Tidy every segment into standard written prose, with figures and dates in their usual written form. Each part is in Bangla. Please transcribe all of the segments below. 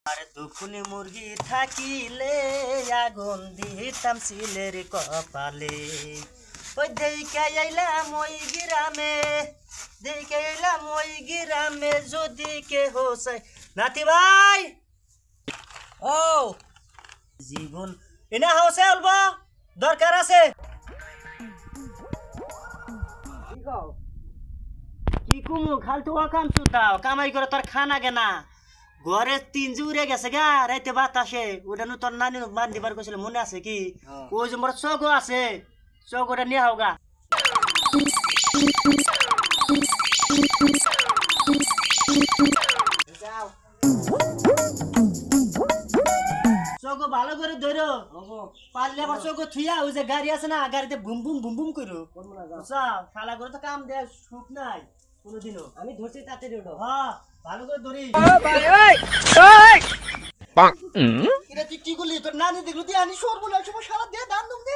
আরে দুখুনি মুরগি থাকিলে আগুন দিতাম সিলের কপালে। ওই দেইকা আইলাম ওই গ্রামে যদি কেহ চাই। নাতি ভাই ও জীবন এনা হাউসে অল্প দরকার আছে। কি কুমু খালতু অকাম চুদাও কামাই করে তোর খানা গেনা ঘরে তিন যে উড়ে গেছে গা রাইতে বাতাসে ওটা নু তোর নানি মান দিবার কইছিল মনে আছে কি? ওই যে মোর চগো আছে চগোটা নিয়ে হোগা চগো ভালো করে ধরো পারলে আবার চগো থুইয়া ওই যে গাড়ি আছে না গাড়িতে বুম বুম করো শালা করে তো কাম দেয় সুখ নাই কোনোদিনও। আমি ধরছি তাতে হ্যাঁ ভালো করে ধরি। এটা তুই কি করলি? তোর নানি দেখলো তুই আনি সরবো না সময় সারা দিয়ে দান দুম দে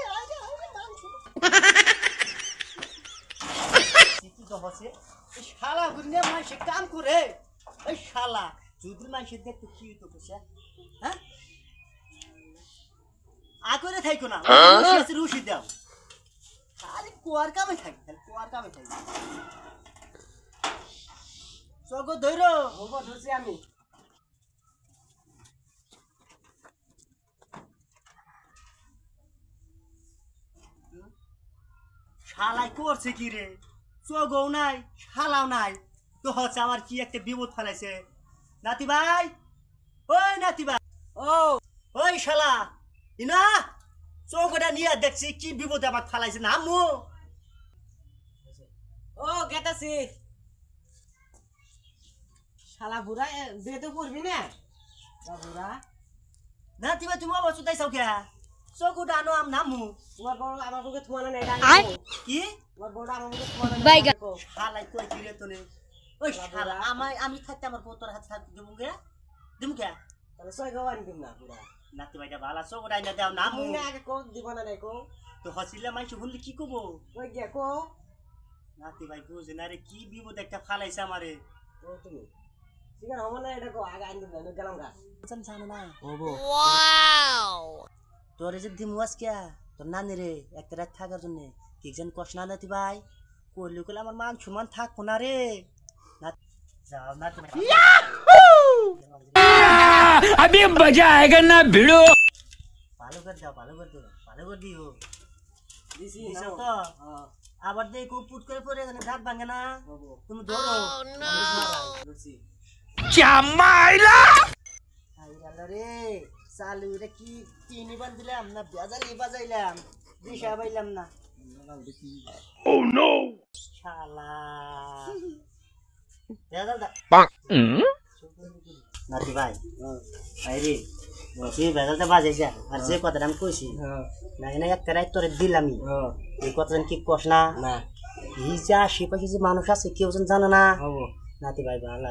শালা গুনে মানুষে কাম করে ওই শালা যদি মানুষের দেখতে কি তো বসে হ্যাঁ আগরে থাইকো না রুশি দাও আরে কুয়ার কামে থাকি কুয়ার কামে থাকি চগো ধরো হবো ধরছি আমি। শালাই করছে কি রে? চগও নাই শালাও নাই তো হচ্ছে আমার কি একটা বিপদ ফেলাইছে। নাতি ভাই ওই নাতি ভাই ও ওই শালা ইনা চগটা নিয়ে দেখছি কি বিপদ আমার ফেলাইছে না আম্মু। ও গেতাছি শালা বুড়া বেতো করবি না বুড়া। নাতি ভাই তুমি আবার চুতাই চাও কে চগটা আনো আম নামু তোমার বড় আমার বুকে তোমার না কি তোমার বড় আমার বুকে তোমার না শালাই কই কি রে তোনে ওই শালা আমি থাকতে আমার তোর হাতে থাকতে দেবো কে তাহলে সই গওয়ানি দিম না বুড়া। নাতি ভাইটা ভালো চগটাই না দাও নামু না আগে কো দিব না নাই কো তো হসিলে মাইছে বললি কি কব ওই গে কো নাতি ভাই বুঝে না রে কি বিপদ একটা ফালাইছে আমারে। ও তুমি সিগার হমন না এটা কো আগে আইন দিম না গেলাম গা জানো না ওবো ওয়াও তোরে যে দিমুয়াস কে তোর নানি রে একটা রাত থাকার জন্য কি যেন কষ্ট না নাতি ভাই করলি কইলে আমার মান সুমান থাকবো না রে যাও নাতি ভাই अभी मजा आएगा ना भिड़ो। ভালো করে দাও ভালো করে দিও দিছি দিছো না তো আবার দেখো পুট করে পড়ে গেলে দাঁত ভাঙে না তুমি ধরো দিছি क्या माइला আইরালা রে চালু রে কি চিনি বান দিলাম না বেজালি বাজাইলাম দিশা পাইলাম না। ओह नो শালা বেজাল দা নাতি ভাই আইরে বসি বেজালটা বাজাইছা আর যে কথাটা আমি কইছি না এনে একটা রাত তোরে দিলামই এই কথাটা কি কস না না এই যে আশেপাশে যে মানুষ আছে কেউ যেন জানে না নাতি ভাই ভালো